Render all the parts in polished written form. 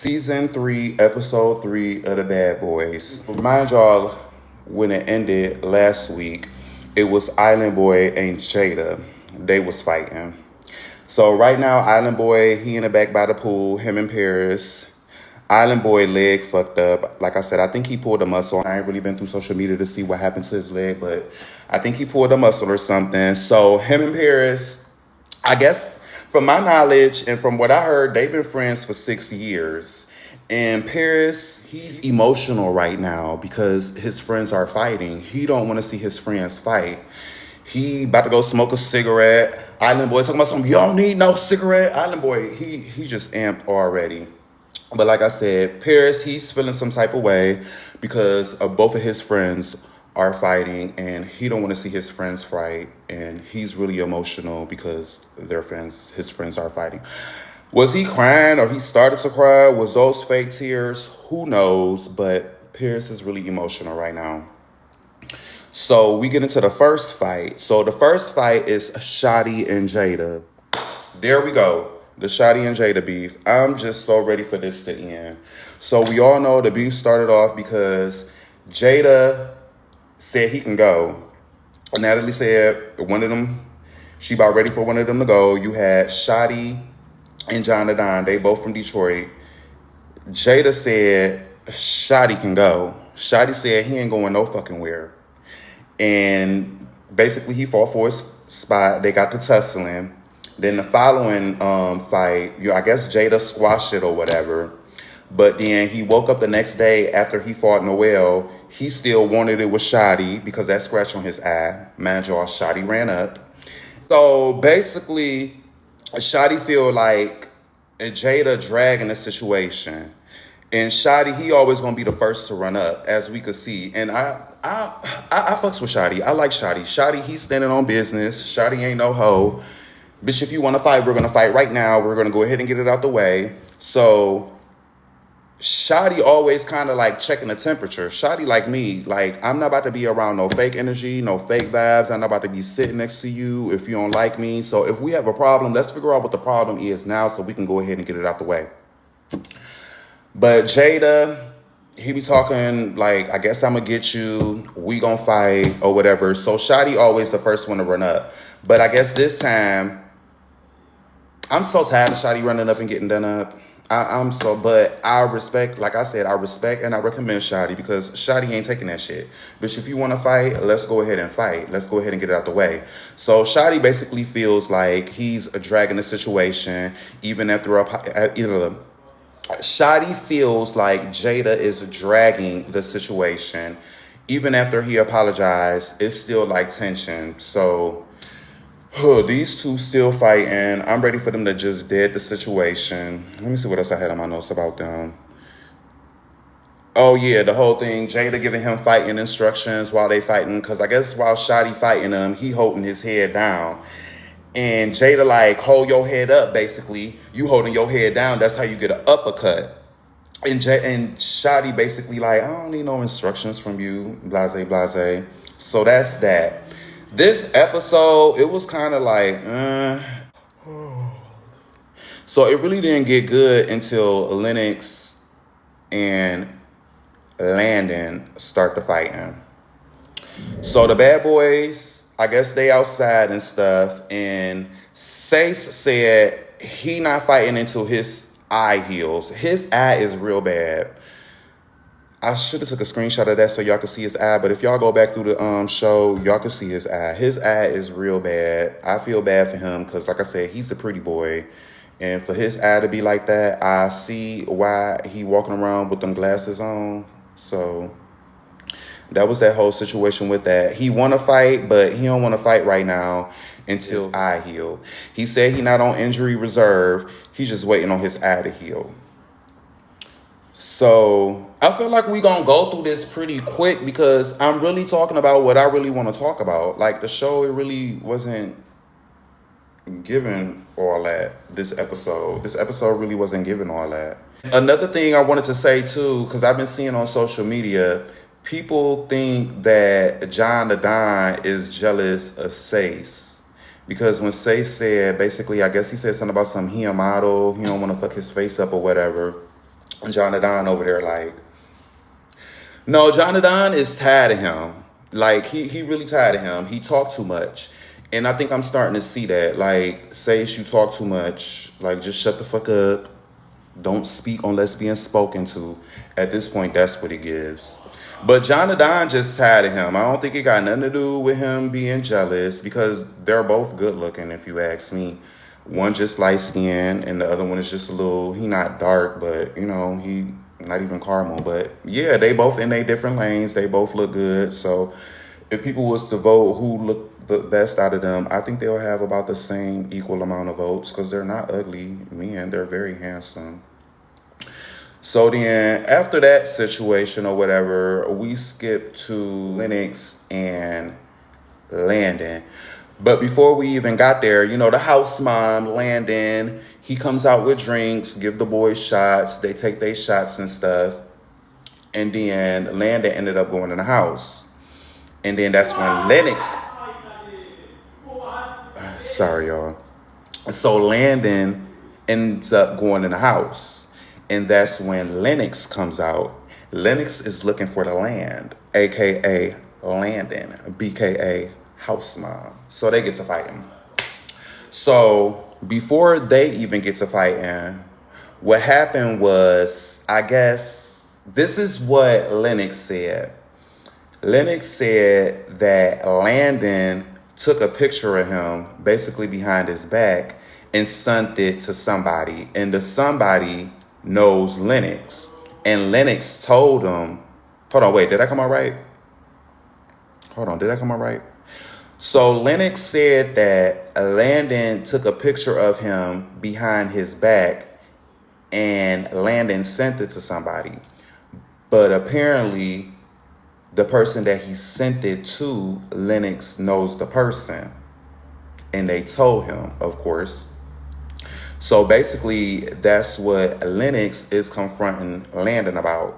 Season 3, Episode 3 of The Bad Boys. Remind y'all, when it ended last week, it was Island Boy and Jada. They was fighting. So right now, Island Boy, he in the back by the pool, him and Paris. Island Boy leg fucked up. Like I said, I think he pulled a muscle. I ain't really been through social media to see what happened to his leg, but I think he pulled a muscle or something. So him and Paris, I guess from my knowledge and from what I heard, they've been friends for 6 years. And Paris, he's emotional right now because his friends are fighting. He don't want to see his friends fight. He about to go smoke a cigarette. Island Boy talking about something, you don't need no cigarette. Island Boy, he just amped already. But like I said, Paris, he's feeling some type of way because of both of his friends are fighting and he don't want to see his friends fight. And he's really emotional because his friends are fighting. Was he crying or he started to cry? Was those fake tears? Who knows? But Paris is really emotional right now. So we get into the first fight. So the first fight is Shotty and Jada. There we go. The Shotty and Jada beef. I'm just so ready for this to end. So we all know the beef started off because Jada said he can go. Natalie said she about ready for one of them to go. You had Shotty and John the Don. They both from Detroit. Jada said Shotty can go. Shotty said he ain't going no fucking where. And basically he fought for his spot. They got to tussling. Then the following fight, I guess Jada squashed it or whatever. But then he woke up the next day after he fought Noel. He still wanted it with Shotty because that scratch on his eye. Mind y'all, Shotty ran up. So basically, Shotty feel like Jada dragging the situation. And Shotty, he always gonna be the first to run up, as we could see. And I fucks with Shotty. I like Shotty. Shotty, he's standing on business. Shotty ain't no hoe. Bitch, if you want to fight, we're going to fight right now. We're going to go ahead and get it out the way. So Shotty always kind of like checking the temperature. Shotty like me. Like, I'm not about to be around no fake energy, no fake vibes. I'm not about to be sitting next to you if you don't like me. So if we have a problem, let's figure out what the problem is now so we can go ahead and get it out the way. But Jada, he be talking like, I guess I'm going to get you. We going to fight or whatever. So Shotty always the first one to run up. But I guess this time, I'm so tired of Shotty running up and getting done up. But I respect, like I said, I respect and I recommend Shotty because Shotty ain't taking that shit. Bitch, if you want to fight, let's go ahead and fight. Let's go ahead and get it out the way. So Shotty basically feels like he's dragging the situation even after Shotty feels like Jada is dragging the situation. Even after he apologized, it's still like tension. So these two still fighting. I'm ready for them to just dead the situation. Let me see what else I had on my notes about them. Oh, yeah, the whole thing. Jada giving him fighting instructions while they fighting. Because I guess while Shotty fighting him, he holding his head down. And Jada like, hold your head up, basically. You holding your head down, that's how you get an uppercut. And Shotty basically like, I don't need no instructions from you, blase, blase. So that's that. This episode, it was kind of like, So it really didn't get good until Lennox and Landon start the fighting. So the bad boys, I guess they outside and stuff. And Zeus said he not fighting until his eye heals. His eye is real bad. I should have took a screenshot of that so y'all could see his eye. But if y'all go back through the show, y'all could see his eye. His eye is real bad. I feel bad for him because, like I said, he's a pretty boy. And for his eye to be like that, I see why he walking around with them glasses on. So that was that whole situation with that. He want to fight, but he don't want to fight right now until his eye heal. He said he not on injury reserve. He's just waiting on his eye to heal. So I feel like we gonna go through this pretty quick because I'm really talking about what I really want to talk about. Like the show, it really wasn't given all that. This episode really wasn't given all that. Another thing I wanted to say too, because I've been seeing on social media, people think that John the Don is jealous of Zeus. Because when Zeus said, basically, I guess he said something about he a model, he don't want to fuck his face up or whatever. Jonathan over there like, no, Jonathan is tired of him. Like, he really tired of him. He talked too much. And I think I'm starting to see that. Like, Sage, you talk too much. Like, just shut the fuck up. Don't speak unless being spoken to. At this point, that's what it gives. But Jonathan just tired of him. I don't think it got nothing to do with him being jealous because they're both good looking, if you ask me. One just light skinned and the other one is just a little, he not dark, but, you know, he not even caramel. But, yeah, they both in their different lanes. They both look good. So if people was to vote who looked the best out of them, I think they'll have about the same equal amount of votes because they're not ugly men. They're very handsome. So then after that situation or whatever, we skip to Lennox and Landon. But before we even got there, you know, the house mom, Landon, he comes out with drinks, give the boys shots. They take their shots and stuff. And then Landon ended up going in the house. And then that's when Lennox... Sorry, y'all. So Landon ends up going in the house. And that's when Lennox comes out. Lennox is looking for the land, a.k.a. Landon, b.k.a. house mom. So they get to fighting. So before they even get to fighting, what happened was, I guess, this is what Lennox said. Lennox said that Landon took a picture of him basically behind his back and sent it to somebody. And the somebody knows Lennox. And Lennox told him, hold on, wait, did that come out right? Hold on, did that come out right? So Lennox said that Landon took a picture of him behind his back and Landon sent it to somebody. But apparently the person that he sent it to, Lennox knows the person. And they told him, of course. So basically, that's what Lennox is confronting Landon about.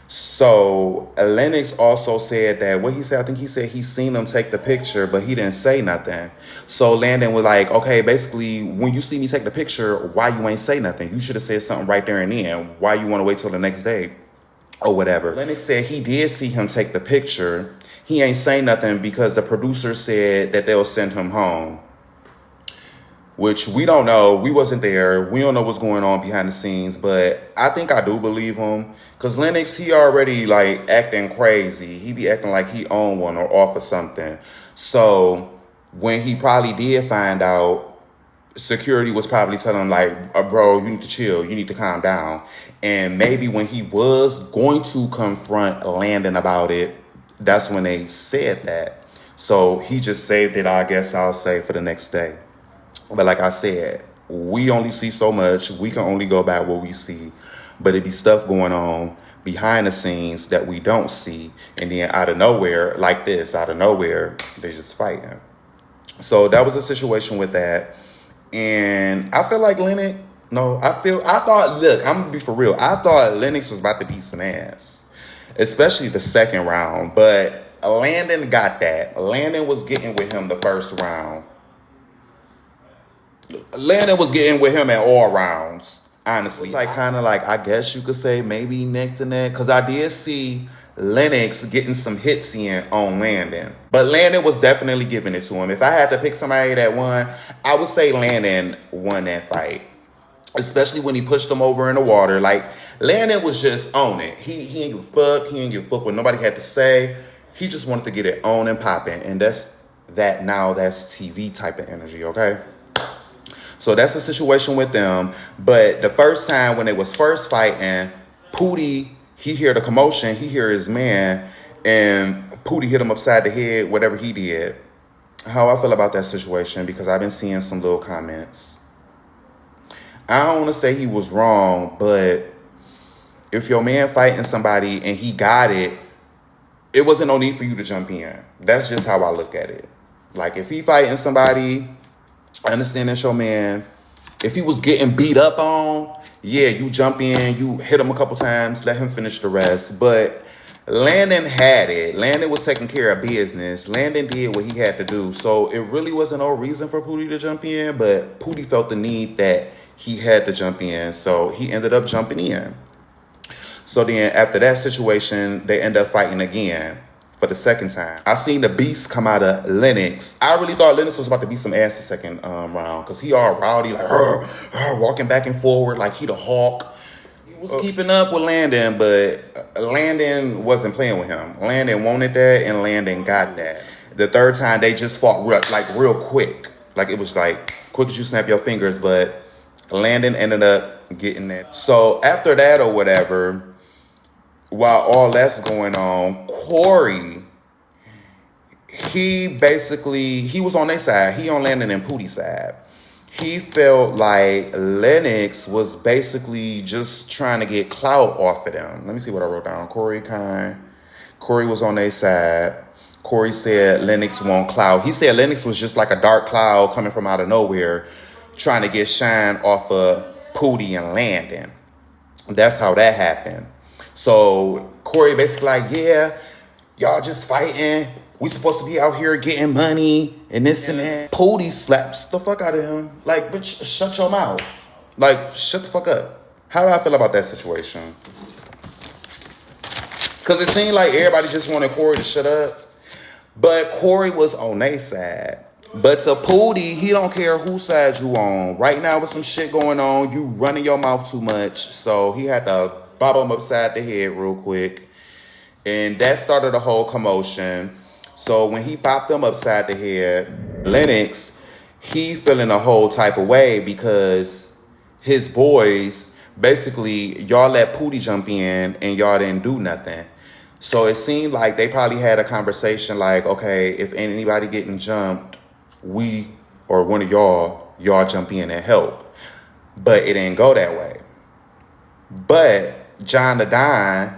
So Lennox also said that, what he said, I think he said he seen him take the picture, but he didn't say nothing. So Landon was like, okay, basically, when you see me take the picture, why you ain't say nothing? You should have said something right there and then. Why you want to wait till the next day or whatever? Lennox said he did see him take the picture. He ain't say nothing because the producer said that they'll send him home. Which we don't know. We wasn't there. We don't know what's going on behind the scenes. But I think I do believe him. Because Lennox, he already like acting crazy. He be acting like he own one or off or something. So when he probably did find out, security was probably telling him like, bro, you need to chill. You need to calm down. And maybe when he was going to confront Landon about it, that's when they said that. So he just saved it, I guess I'll say, for the next day. But like I said, we only see so much. We can only go by what we see. But it be stuff going on behind the scenes that we don't see. And then out of nowhere, like this, out of nowhere, they're just fighting. So that was a situation with that. And I feel like Lennox, look, I'm going to be for real. I thought Lennox was about to beat some ass, especially the second round. But Landon got that. Landon was getting with him the first round. Landon was getting with him at all rounds, honestly. Like, kind of like, I guess you could say maybe neck to neck. Because I did see Lennox getting some hits in on Landon. But Landon was definitely giving it to him. If I had to pick somebody that won, I would say Landon won that fight. Especially when he pushed him over in the water. Like, Landon was just on it. He ain't give a fuck. He ain't give a fuck what nobody had to say. He just wanted to get it on and popping. And that's TV type of energy, okay? So that's the situation with them. But the first time when they was first fighting, Pootie, he hear the commotion, he hear his man, and Pootie hit him upside the head, whatever he did. How I feel about that situation, because I've been seeing some little comments. I don't want to say he was wrong, but if your man fighting somebody and he got it, it wasn't no need for you to jump in. That's just how I look at it. Like, if he fighting somebody, I understand that's your man. If he was getting beat up on, yeah, you jump in, you hit him a couple times, let him finish the rest. But Landon had it. Landon was taking care of business. Landon did what he had to do. So it really wasn't no reason for Pootie to jump in, but Pootie felt the need that he had to jump in. So he ended up jumping in. So then after that situation, they end up fighting again for the second time. I seen the beast come out of Lennox. I really thought Lennox was about to beat some ass the second round, because he all rowdy, like walking back and forward like he the Hawk. He was keeping up with Landon, but Landon wasn't playing with him. Landon wanted that, and Landon got that. The third time, they just fought real quick. Like, it was like quick as you snap your fingers, but Landon ended up getting it. So after that or whatever, while all that's going on, Corey, he was on their side. He on Landon and Pootie's side. He felt like Lennox was basically just trying to get clout off of them. Let me see what I wrote down. Corey was on their side. Corey said Lennox want clout. He said Lennox was just like a dark cloud coming from out of nowhere, trying to get shine off of Pootie and Landon. That's how that happened. So Corey basically like, yeah, y'all just fighting. We supposed to be out here getting money and this and that. Pootie slaps the fuck out of him. Like, bitch, shut your mouth. Like, shut the fuck up. How do I feel about that situation? Because it seemed like everybody just wanted Corey to shut up. But Corey was on their side. But to Pootie, he don't care whose side you on. Right now with some shit going on, you running your mouth too much. So he had to bob him upside the head real quick. And that started a whole commotion. So when he popped him upside the head, Lennox, he feeling a whole type of way because his boys, basically, y'all let Pootie jump in and y'all didn't do nothing. So it seemed like they probably had a conversation like, okay, if anybody getting jumped, we or one of y'all jump in and help. But it didn't go that way. But John the Don,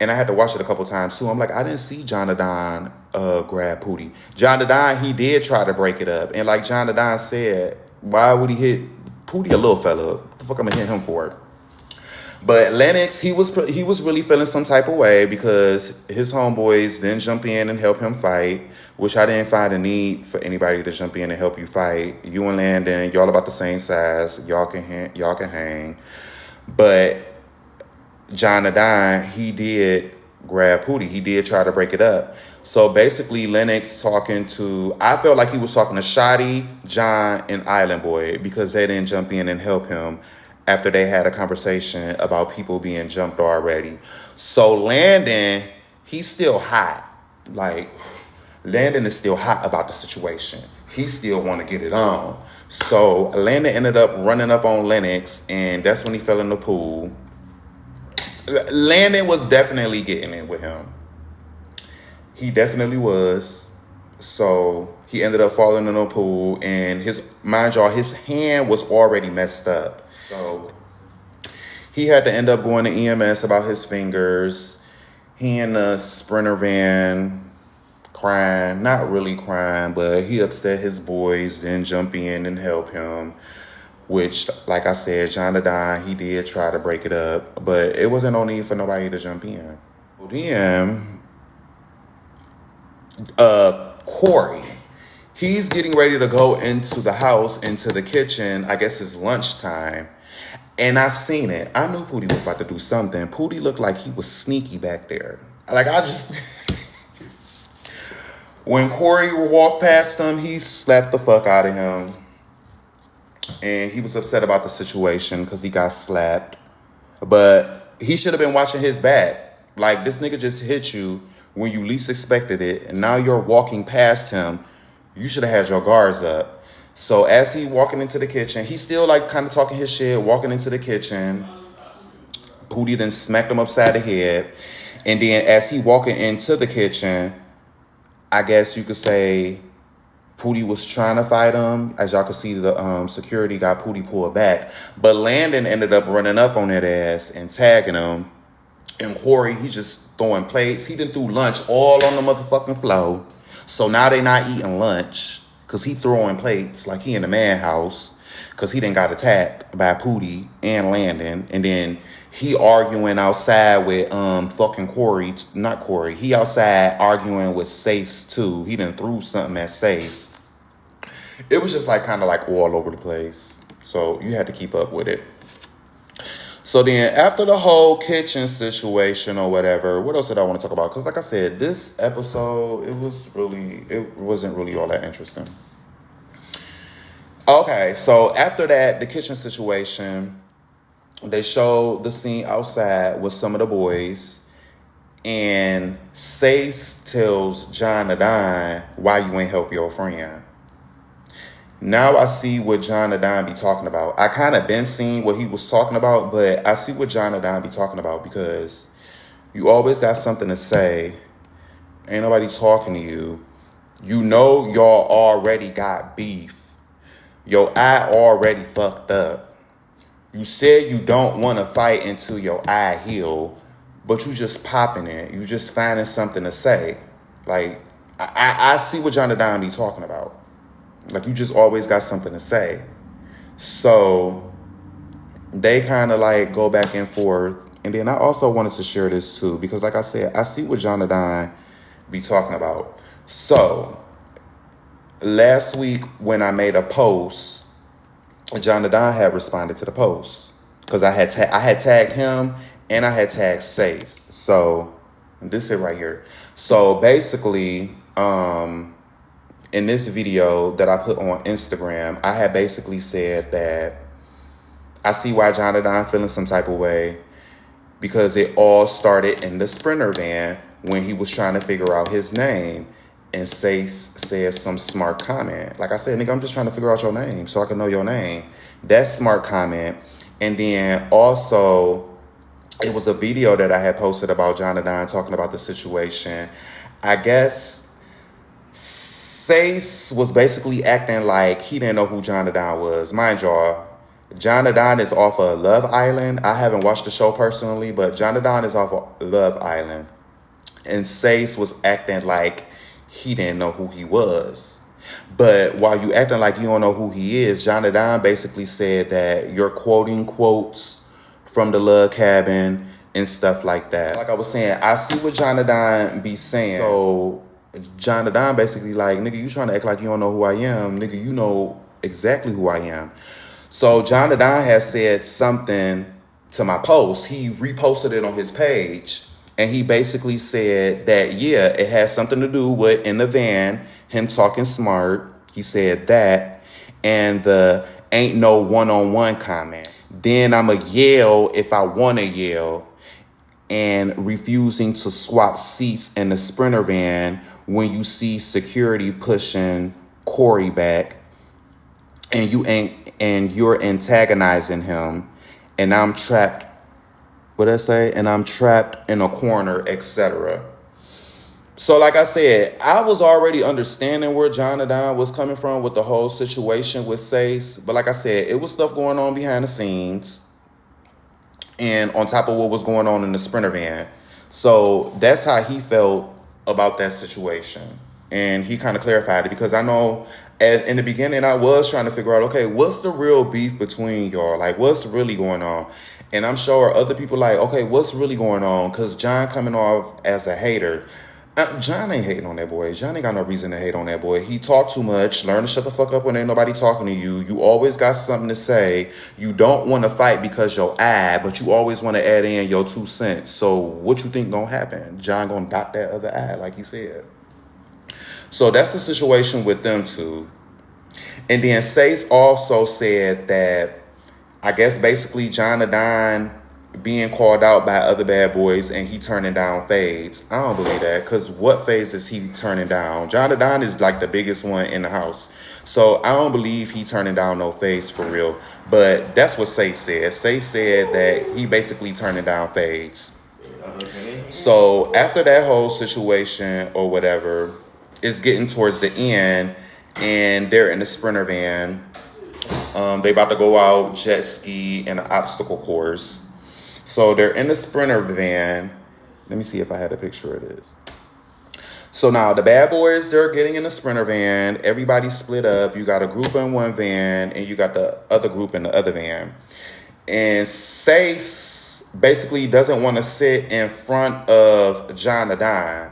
and I had to watch it a couple times too. I'm like, I didn't see John the Don grab Pootie. John the Don, he did try to break it up. And like John the Don said, why would he hit Pootie, a little fella? What the fuck I'm gonna hit him for? But Lennox, he was really feeling some type of way because his homeboys didn't jump in and help him fight, which I didn't find a need for anybody to jump in and help you fight. You and Landon, y'all about the same size. Y'all can hang. But John the Don, he did grab Pootie. He did try to break it up. So basically, Lennox I felt like he was talking to Shotty, John, and Island Boy because they didn't jump in and help him after they had a conversation about people being jumped already. So Landon, he's still hot. Like, Landon is still hot about the situation. He still want to get it on. So Landon ended up running up on Lennox, and that's when he fell in the pool. Landon was definitely getting it with him. He definitely was. So he ended up falling in the pool, and his hand was already messed up. So he had to end up going to EMS about his fingers. He in the Sprinter van crying, not really crying, but he upset his boys, then jump in and help him. Which, like I said, John the Don, he did try to break it up, but it wasn't no need for nobody to jump in. Then, Corey, he's getting ready to go into the house, into the kitchen. I guess it's lunchtime. And I seen it. I knew Pootie was about to do something. Pootie looked like he was sneaky back there. Like, when Corey walked past him, he slapped the fuck out of him. And he was upset about the situation because he got slapped. But he should have been watching his back. Like, this nigga just hit you when you least expected it. And now you're walking past him. You should have had your guards up. So as he walking into the kitchen, he's still like kind of talking his shit, walking into the kitchen. Pootie then smacked him upside the head. And then as he walking into the kitchen, I guess you could say Pootie was trying to fight him. As y'all can see, the security got Pootie pulled back. But Landon ended up running up on that ass and tagging him. And Corey, he just throwing plates. He done threw lunch all on the motherfucking floor. So now they not eating lunch because he throwing plates like he in the madhouse because he done got attacked by Pootie and Landon. And then he arguing outside with fucking Corey. Not Corey. He outside arguing with Zeus too. He done threw something at Zeus. It was just like kind of like all over the place. So you had to keep up with it. So then after the whole kitchen situation or whatever, what else did I want to talk about? Because like I said, this episode, it wasn't really all that interesting. Okay, so after that, the kitchen situation, they showed the scene outside with some of the boys, and Sace tells John Adine, why you ain't help your friend? Now I see what John Adine be talking about. I kind of been seeing what he was talking about, but I see what John Adine be talking about because you always got something to say. Ain't nobody talking to you. You know y'all already got beef. Your eye already fucked up. You said you don't want to fight until your eye heal, but you just popping it. You just finding something to say. Like, I see what John Adine be talking about. Like, you just always got something to say. So they kind of like go back and forth. And then I also wanted to share this too, because like I said, I see what John Adine be talking about. So last week when I made a post, John Adine had responded to the post because I had tagged him and I had tagged Sace. So this is right here. So basically, in this video that I put on Instagram, I had basically said that I see why John Adine feeling some type of way because it all started in the Sprinter van when he was trying to figure out his name. And Sace says some smart comment. Like I said, nigga, I'm just trying to figure out your name so I can know your name. That smart comment. And then also, it was a video that I had posted about John Adine talking about the situation. I guess Sace was basically acting like he didn't know who John Adine was. Mind y'all, John Adine is off of Love Island. I haven't watched the show personally, but John Adine is off of Love Island. And Sace was acting like he didn't know who he was. But while you acting like you don't know who he is, John Adine basically said that you're quoting quotes from the Love Cabin and stuff like that. Like I was saying, I see what John Adine be saying. So John Adine basically like, nigga, you trying to act like you don't know who I am. Nigga, you know exactly who I am. So John Adine has said something to my post. He reposted it on his page. And he basically said that, yeah, it has something to do with, in the van, him talking smart. He said that. And the ain't no one-on-one comment. Then I'ma yell if I want to yell. And refusing to swap seats in the Sprinter van when you see security pushing Corey back. And you're antagonizing him. And I'm trapped. What I say? And I'm trapped in a corner, etc. So like I said, I was already understanding where John Adine was coming from with the whole situation with Sace. But like I said, it was stuff going on behind the scenes and on top of what was going on in the Sprinter van. So that's how he felt about that situation. And he kind of clarified it because I know in the beginning I was trying to figure out, okay, what's the real beef between y'all? Like, what's really going on? And I'm sure other people like, okay, what's really going on? Because John coming off as a hater. John ain't hating on that boy. John ain't got no reason to hate on that boy. He talk too much. Learn to shut the fuck up when ain't nobody talking to you. You always got something to say. You don't want to fight because your eye, but you always want to add in your 2 cents. So what you think gonna happen? John gonna dot that other eye, like he said. So that's the situation with them two. And then Sace also said that, I guess basically John Adine being called out by other bad boys and he turning down fades. I don't believe that, because what fades is he turning down? John Adine is like the biggest one in the house. So I don't believe he turning down no fades for real. But that's what Sace said. Sace said that he basically turning down fades. So after that whole situation or whatever, it's getting towards the end and they're in the Sprinter van. They about to go out jet ski in an obstacle course. So they're in the Sprinter van. Let me see if I had a picture of this. So now the bad boys, they're getting in the Sprinter van. Everybody split up. You got a group in one van and you got the other group in the other van. And Sace basically doesn't want to sit in front of John Adine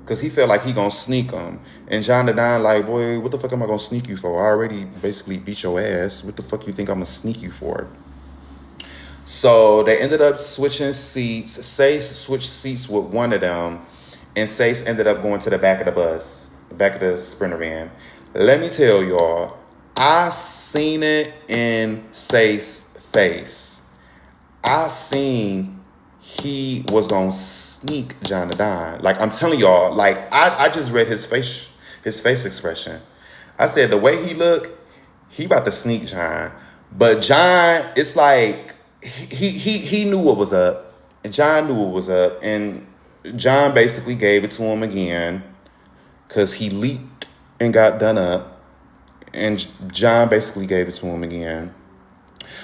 because he felt like he gonna sneak him. And John Adine like, boy, what the fuck am I gonna sneak you for? I already basically beat your ass. What the fuck you think I'm gonna sneak you for? So they ended up switching seats. Sace switched seats with one of them, and Sace ended up going to the back of the bus, the back of the Sprinter van. Let me tell y'all, I seen it in Sace's face. I seen he was gonna sneak Jonathan. Like I'm telling y'all, like I just read his face expression. I said the way he looked, he about to sneak John. But John, it's like he knew what was up. And John knew what was up. And John basically gave it to him again because he leaked and got done up. And John basically gave it to him again.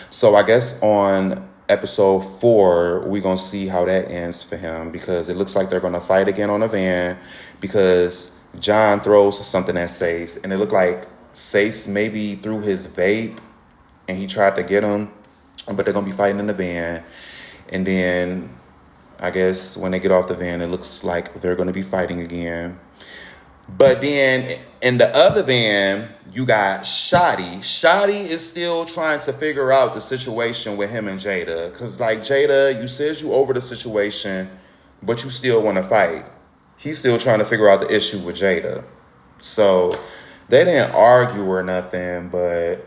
So I guess on episode 4, we're going to see how that ends for him because it looks like they're going to fight again on a van because John throws something at Sace. And it looked like Sace maybe threw his vape and he tried to get him, but they're going to be fighting in the van. And then I guess when they get off the van, it looks like they're going to be fighting again. But then in the other van, you got Shotty. Shotty is still trying to figure out the situation with him and Jada. Because, like, Jada, you said you over the situation, but you still want to fight. He's still trying to figure out the issue with Jada. So they didn't argue or nothing, but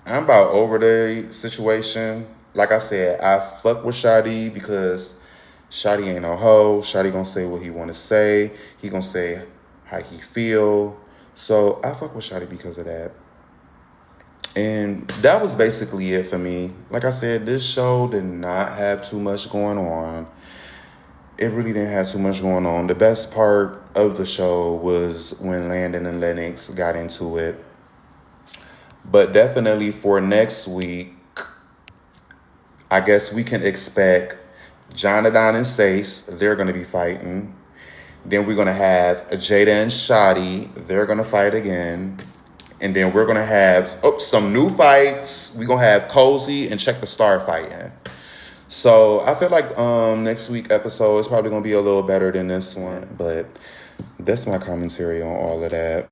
I'm about over the situation. Like I said, I fuck with Shotty because Shotty ain't no hoe. Shotty gonna say what he want to say. He gonna say how he feel. So I fuck with Shotty because of that. And that was basically it for me. Like I said, this show did not have too much going on. It really didn't have too much going on. The best part of the show was when Landon and Lennox got into it. But definitely for next week, I guess we can expect Jonathan and Sace. They're going to be fighting. Then we're going to have Jada and Shotty. They're going to fight again. And then we're going to have some new fights. We're going to have Cozy and Check the Star fighting. So I feel like next week episode is probably going to be a little better than this one. But that's my commentary on all of that.